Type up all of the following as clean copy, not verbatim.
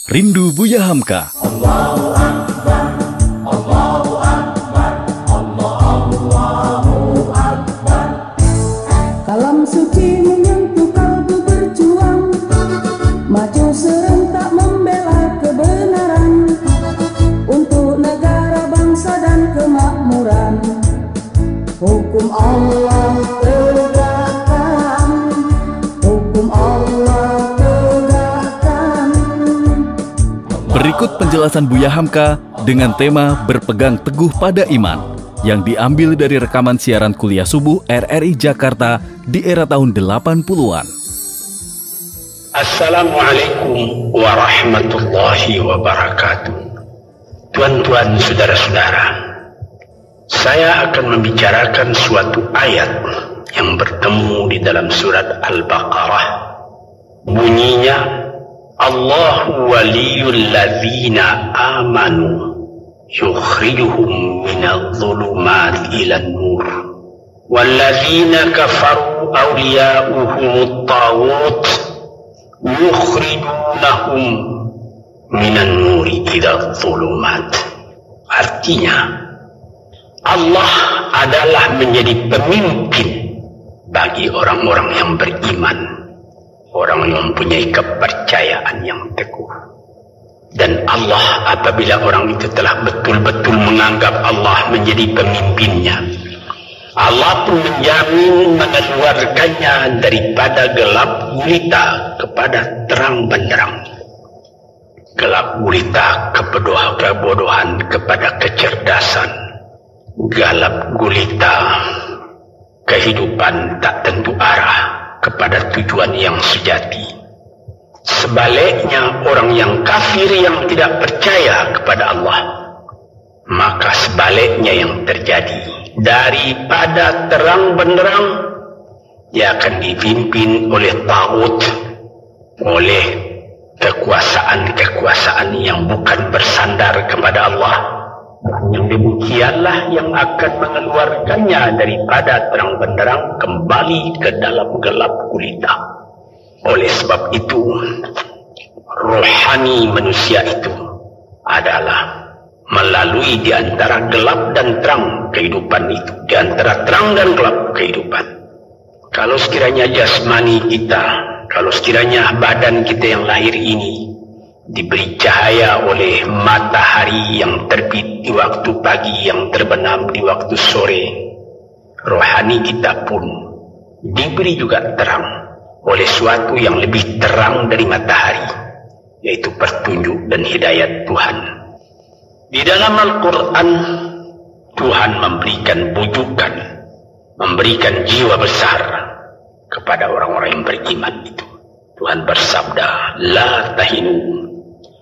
Rindu Buya Hamka. Allahu Akbar, Allahu Akbar, Allahu Akbar. Kalam suci menyentuh kalbu berjuang, maju serentak membela kebenaran, untuk negara, bangsa dan kemakmuran. Hukum Allah tegakkan, hukum Allah tegakkan. Berikut penjelasan Buya Hamka dengan tema Berpegang Teguh Pada Iman yang diambil dari rekaman siaran kuliah subuh RRI Jakarta di era tahun 80-an. Assalamualaikum warahmatullahi wabarakatuh. Tuan-tuan, saudara-saudara, saya akan membicarakan suatu ayat yang bertemu di dalam surat Al-Baqarah. Bunyinya, Allahu waliyul ladzina amanu yukhrijuhum minadh-dhulumat ilan nur walladzina kafaru awliya'uhumut taghut yukhrijunahum minan nuri ila dhulumat. Artinya, Allah adalah menjadi pemimpin bagi orang-orang yang beriman, orang yang mempunyai kepercayaan yang teguh. Dan Allah, apabila orang itu telah betul-betul menganggap Allah menjadi pemimpinnya, Allah pun menjamin mengeluarkannya daripada gelap gulita kepada terang benderang. Gelap gulita kebodohan kepada kecerdasan. Gelap gulita kehidupan tak tentu arah kepada tujuan yang sejati. Sebaliknya, orang yang kafir yang tidak percaya kepada Allah, maka sebaliknya yang terjadi, daripada terang benderang, dia akan dipimpin oleh taghut, oleh kekuasaan-kekuasaan yang bukan bersandar kepada Allah. Yang demikianlah yang akan mengeluarkannya daripada terang benderang kembali ke dalam gelap gulita. Oleh sebab itu, rohani manusia itu adalah melalui di antara gelap dan terang kehidupan itu, di antara terang dan gelap kehidupan. Kalau sekiranya jasmani kita, kalau sekiranya badan kita yang lahir ini diberi cahaya oleh matahari yang terbit di waktu pagi, yang terbenam di waktu sore, rohani kita pun diberi juga terang oleh suatu yang lebih terang dari matahari, yaitu petunjuk dan hidayat Tuhan. Di dalam Al-Quran, Tuhan memberikan bujukan, memberikan jiwa besar kepada orang-orang yang beriman itu. Tuhan bersabda, La tahinu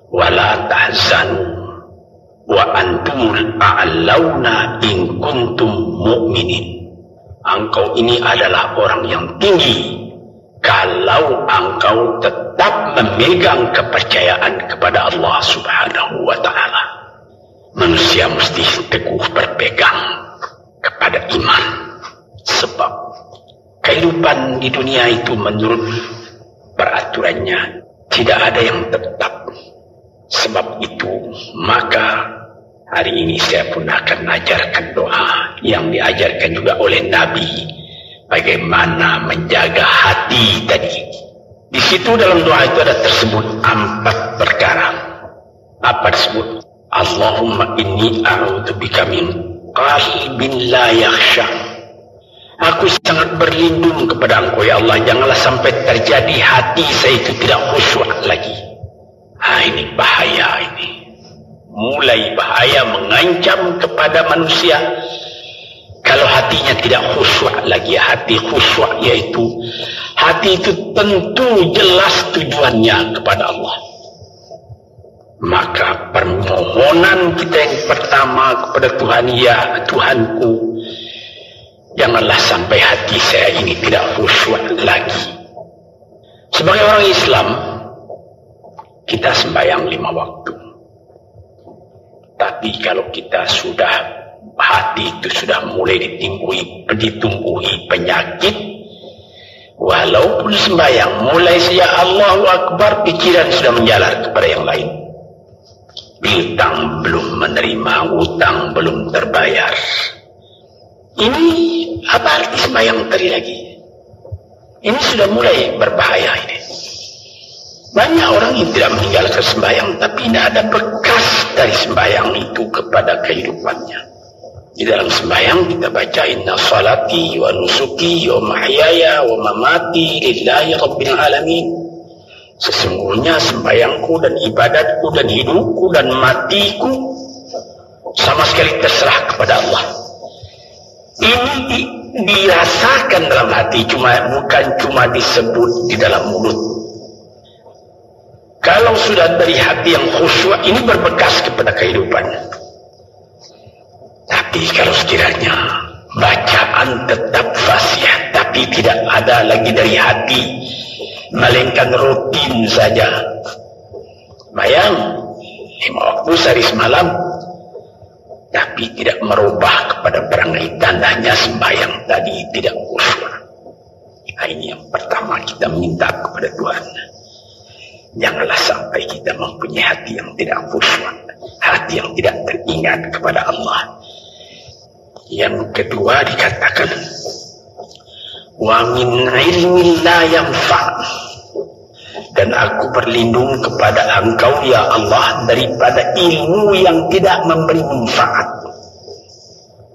wa la tahzanu wa antumul a'launa in kuntum mu'minin. Engkau ini adalah orang yang tinggi kalau engkau tetap memegang kepercayaan kepada Allah Subhanahu wa ta'ala. Manusia mesti teguh berpegang kepada iman, sebab kehidupan di dunia itu menurut peraturannya tidak ada yang tetap. Sebab itu, maka hari ini saya pun akan ajarkan doa yang diajarkan juga oleh Nabi, bagaimana menjaga hati tadi. Di situ dalam doa itu ada tersebut 4 perkara. Apa tersebut? Allahumma inni a'udzubika min qalbin la yakhsha. Aku sangat berlindung kepada Engkau ya Allah, janganlah sampai terjadi hati saya itu tidak khusyuk lagi. Ini bahaya ini. Mulai bahaya mengancam kepada manusia kalau hatinya tidak khusyuk lagi. Hati khusyuk yaitu hati itu tentu jelas tujuannya kepada Allah. Maka permohonan kita yang pertama kepada Tuhan, ya Tuhanku, janganlah sampai hati saya ini tidak khusyuk lagi. Sebagai orang Islam, kita sembahyang 5 waktu. Tapi kalau kita sudah, hati itu sudah mulai ditumbuhi penyakit, Walaupun sembahyang, mulai sejak Allahu Akbar, pikiran sudah menjalar kepada yang lain. Piutang belum menerima, utang belum terbayar. Ini apa arti sembahyang tadi lagi? Ini sudah mulai berbahaya ini. Banyak orang yang tidak meninggalkan sembahyang, tapi tidak ada bekas dari sembahyang itu kepada kehidupannya. Di dalam sembahyang kita baca inna salati wa nusuki wa mahyaya wa mamati lillahi rabbil alamin. Sesungguhnya sembahyangku dan ibadatku dan hidupku dan matiku sama sekali terserah kepada Allah. Ini dirasakan dalam hati, bukan cuma disebut di dalam mulut. Kalau sudah dari hati yang khusyuk, ini berbekas kepada kehidupannya. Tapi kalau sekiranya bacaan tetap fasih, tapi tidak ada lagi dari hati, melainkan rutin saja. Bayang 5 waktu sehari semalam, tapi tidak merubah kepada perangai tandanya sembahyang tadi tidak khusyuk. Nah, ini yang pertama kita minta kepada Tuhan. Janganlah sampai kita mempunyai hati yang tidak khusyuk, hati yang tidak teringat kepada Allah. Yang kedua dikatakan wa min ilmin la yanfa', dan aku berlindung kepada Engkau ya Allah daripada ilmu yang tidak memberi manfaat.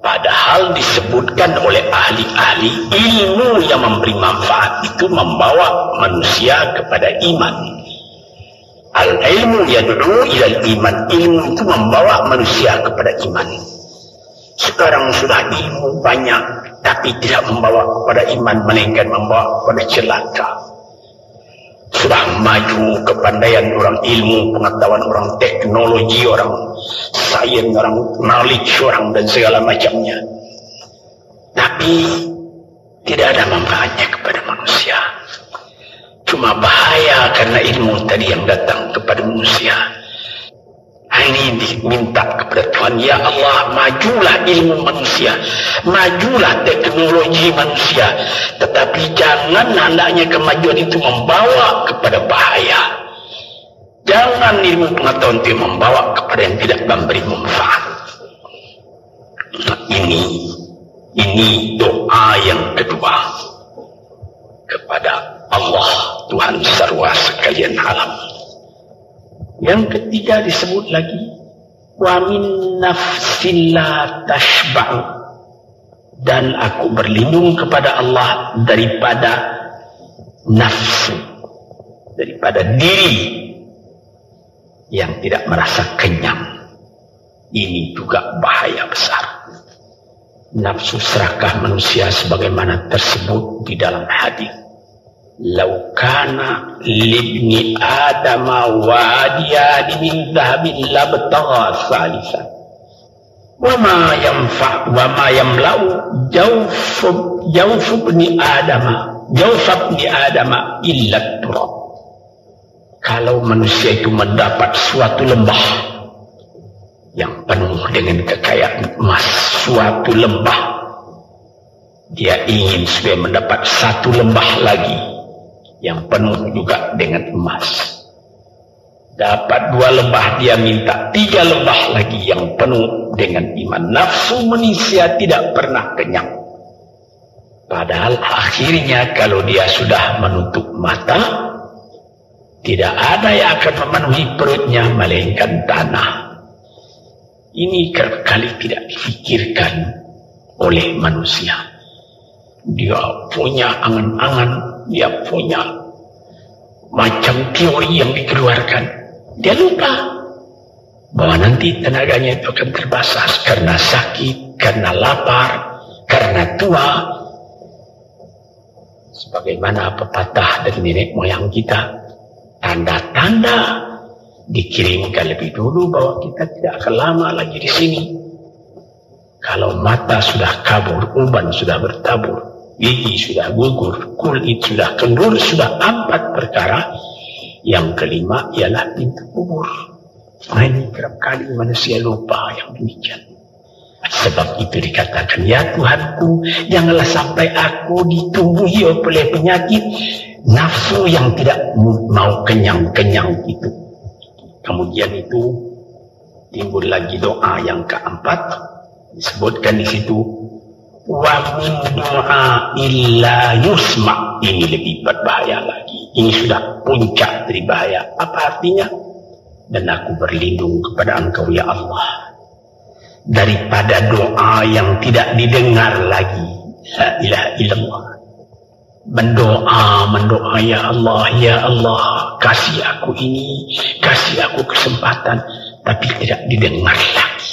Padahal disebutkan oleh ahli-ahli ilmu yang memberi manfaat itu membawa manusia kepada iman. Al-ilmu yad'u ilal iman, ilmu itu membawa manusia kepada iman. Sekarang sudah ilmu banyak, tapi tidak membawa kepada iman, melainkan membawa kepada celaka. Sudah maju kepandaian orang ilmu, pengetahuan orang, teknologi orang, sains orang, knowledge orang, dan segala macamnya. Tapi tidak ada manfaatnya kepada manusia. Cuma bahaya karena ilmu tadi yang datang kepada manusia. Ini diminta kepada Tuhan, ya Allah, majulah ilmu manusia, majulah teknologi manusia, tetapi jangan hendaknya kemajuan itu membawa kepada bahaya. Jangan ilmu pengetahuan itu membawa kepada yang tidak memberi manfaat. Nah, ini doa yang kedua kepada Allah, Tuhan sarwa sekalian alam. Yang ketiga disebut lagi wa min nafsin la tashba'u, dan aku berlindung kepada Allah daripada nafsu, daripada diri yang tidak merasa kenyang. Ini juga bahaya besar. Nafsu serakah manusia sebagaimana tersebut di dalam hadis. Lau kana libni adama wadiyan min dhahabin labtagha salisan wa ma yanfa wa ma yamlau jawf ibni adama illa turab. Kalau manusia itu mendapat suatu lembah yang penuh dengan kekayaan emas, suatu lembah, dia ingin supaya mendapat satu lembah lagi yang penuh juga dengan emas. Dapat 2 lembah, dia minta 3 lembah lagi yang penuh dengan iman. Nafsu manusia tidak pernah kenyang. Padahal akhirnya kalau dia sudah menutup mata, tidak ada yang akan memenuhi perutnya melainkan tanah. Ini kerap-kali tidak difikirkan oleh manusia. Dia punya angan-angan, dia punya macam teori yang dikeluarkan. Dia lupa bahwa nanti tenaganya itu akan terbasas karena sakit, karena lapar, karena tua. Sebagaimana pepatah dari nenek moyang kita, tanda-tanda dikirimkan lebih dulu bahwa kita tidak akan lama lagi di sini. Kalau mata sudah kabur, uban sudah bertabur, gigi sudah gugur, kulit sudah kendur, sudah 4 perkara. Yang kelima ialah pintu kubur. Nah, ini kerap kali manusia lupa yang demikian. Sebab itu dikatakan, ya Tuhanku, janganlah sampai aku ditumbuhi oleh penyakit nafsu yang tidak mau kenyang-kenyang itu. Kemudian itu timbul lagi doa yang keempat, disebutkan di situ, wa min doa illa yusma. Ini lebih berbahaya lagi. Ini sudah puncak dari bahaya. Apa artinya? Dan aku berlindung kepada Engkau ya Allah daripada doa yang tidak didengar lagi. La ilaha illallah. Mendoa ya Allah, kasih aku ini, kasih aku kesempatan, tapi tidak didengar lagi.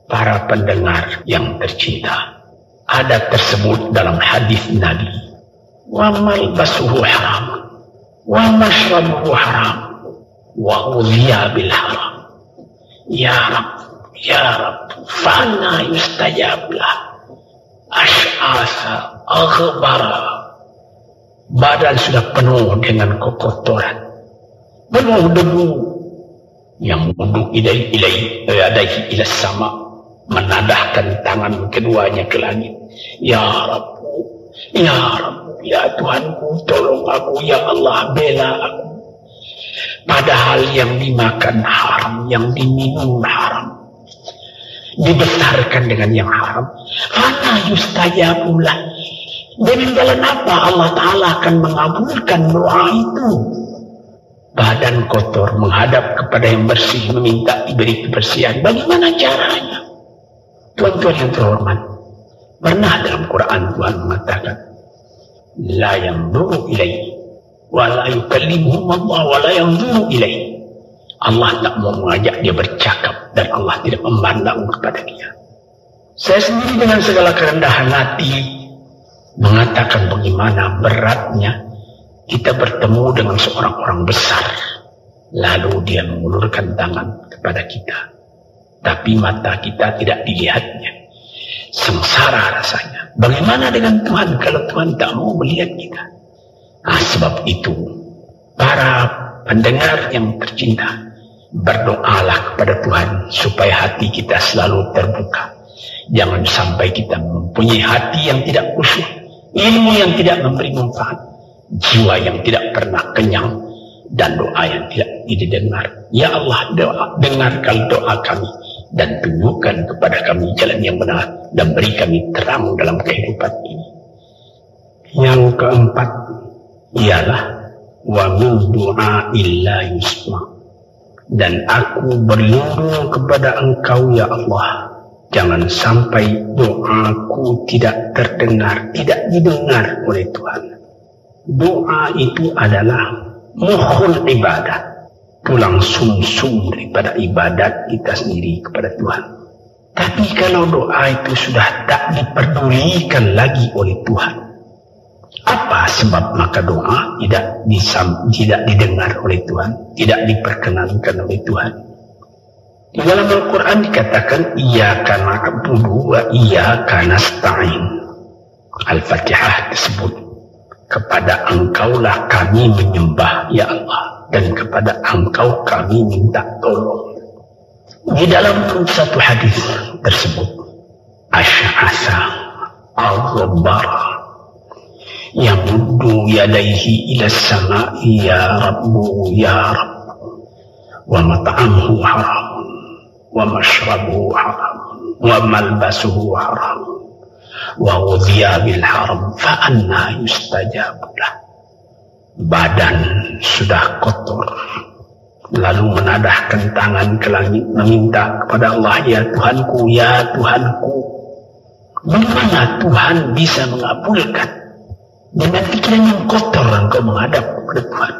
Para pendengar yang tercinta, ada tersebut dalam hadis Nabi, wa malbasuhu haram, wa mashrabuhu haram, wa udhiya bil haram. Ya Rab, fana yustajab lah. Ash'asa aghbara. Badan sudah penuh dengan kotoran, penuh debu. Yang wudhu ilaihi ila sama, menadahkan tangan keduanya ke langit. Ya Rab, ya Tuhanku, tolong aku, ya Allah, bela aku. Padahal yang dimakan haram, yang diminum haram, dibesarkan dengan yang haram. Fana yustajabulah. Dengan jalan apa Allah Ta'ala akan mengabulkan doa itu? Badan kotor menghadap kepada yang bersih, meminta diberi kebersihan. Bagaimana caranya? Tuan-tuan yang terhormat, pernah dalam Quran Tuhan mengatakan, la yanzuru ilaihi wa la yukallimuhum Allah wa la yanzuru ilaihi. Allah tak mau mengajak dia bercakap dan Allah tidak memandang kepada dia. Saya sendiri dengan segala kerendahan hati mengatakan bagaimana beratnya kita bertemu dengan seorang orang besar, lalu dia mengulurkan tangan kepada kita, tapi mata kita tidak dilihatnya. Sengsara rasanya. Bagaimana dengan Tuhan kalau Tuhan tak mau melihat kita? Sebab itu para pendengar yang tercinta, berdoalah kepada Tuhan supaya hati kita selalu terbuka. Jangan sampai kita mempunyai hati yang tidak khusyuk, ilmu yang tidak memberi manfaat, jiwa yang tidak pernah kenyang, dan doa yang tidak didengar. Ya Allah, dengarkan doa kami dan tunjukkan kepada kami jalan yang benar dan beri kami terang dalam kehidupan ini. Yang keempat ialah wa min du'a illa yusma. Dan aku berlindung kepada Engkau ya Allah, jangan sampai doaku tidak terdengar, tidak didengar oleh Tuhan. Doa itu adalah mukhul ibadah, tulang sumsum daripada ibadat kita sendiri kepada Tuhan. Tapi kalau doa itu sudah tak diperdulikan lagi oleh Tuhan, apa sebab maka doa tidak didengar oleh Tuhan, tidak diperkenankan oleh Tuhan? Di dalam Al-Quran dikatakan, iyyaka na'budu wa iyyaka nasta'in. Al-Fatihah tersebut, kepada Engkaulah kami menyembah ya Allah, dan kepada Engkau kami minta tolong. Di dalam satu hadis tersebut, Asy'asa aghbara yamuddu yadayhi ila sama'i ya Rabbu ya Rabbu, wa mat'amuhu haram, wa mashrabuhu haram, wa malbasuhu haram, wa ghudhiya bil haram, fa anna yustajabulah. Badan sudah kotor, lalu menadahkan tangan ke langit meminta kepada Allah, ya Tuhanku, ya Tuhanku. Bagaimana Tuhan bisa mengabulkan? Dengan pikiran yang kotor engkau menghadap kepada Tuhan.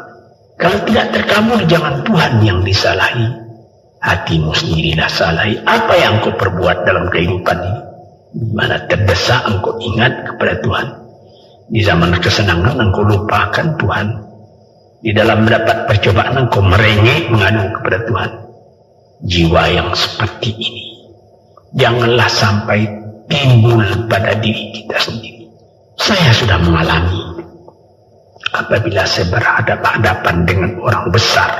Kalau tidak terkabul, jangan Tuhan yang disalahi, hatimu sendirilah salahi. Apa yang engkau perbuat dalam kehidupan ini? Di mana terdesak engkau ingat kepada Tuhan. Di zaman kesenangan engkau lupakan Tuhan. Di dalam mendapat percobaan engkau merengek mengadu kepada Tuhan. Jiwa yang seperti ini janganlah sampai timbul pada diri kita sendiri. Saya sudah mengalami apabila saya berhadapan-hadapan dengan orang besar.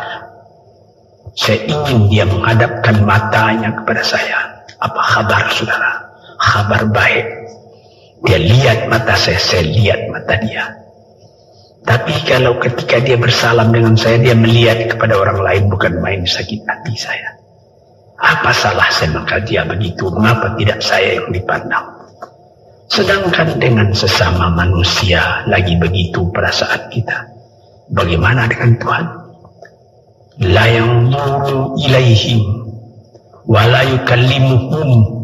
Saya ingin dia menghadapkan matanya kepada saya. Apa kabar saudara? Kabar baik. Dia lihat mata saya lihat mata dia. Tapi kalau ketika dia bersalam dengan saya, dia melihat kepada orang lain, bukan main sakit hati saya. Apa salah saya maka dia begitu? Mengapa tidak saya yang dipandang? Sedangkan dengan sesama manusia lagi begitu perasaan kita. Bagaimana dengan Tuhan? La yanzuru ilaihim wa la yukallimuhum.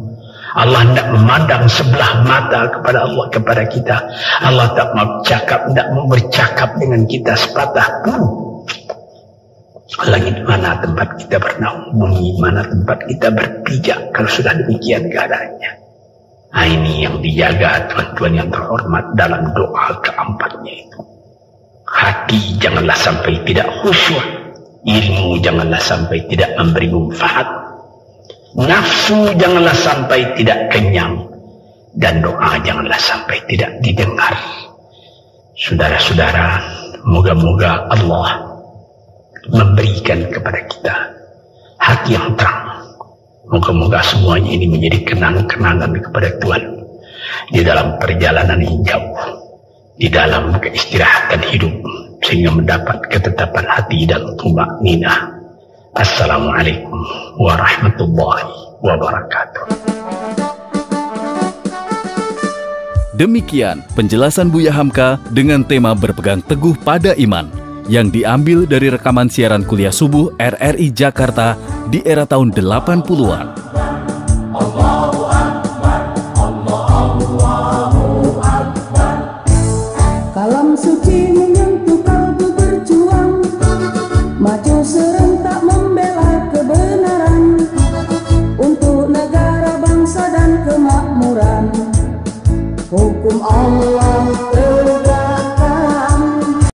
Allah tidak memandang sebelah mata kepada Allah, kepada kita. Allah tak mau cakap, tidak mau bercakap dengan kita sepatah pun. Langit mana tempat kita bernaung, bumi mana tempat kita berpijak kalau sudah demikian keadaannya. Nah, ini yang dijaga tuan-tuan yang terhormat dalam doa keempatnya itu. Hati janganlah sampai tidak khusyuk, ilmu janganlah sampai tidak memberi manfaat, nafsu janganlah sampai tidak kenyang, dan doa janganlah sampai tidak didengar. Saudara-saudara, moga-moga Allah memberikan kepada kita hati yang terang. Moga-moga semuanya ini menjadi kenang-kenangan kepada Tuhan di dalam perjalanan yang jauh, di dalam keistirahatan hidup, sehingga mendapat ketetapan hati dan tumakninah. Assalamualaikum warahmatullahi wabarakatuh. Demikian penjelasan Buya Hamka dengan tema berpegang teguh pada iman yang diambil dari rekaman siaran kuliah subuh RRI Jakarta di era tahun 80-an.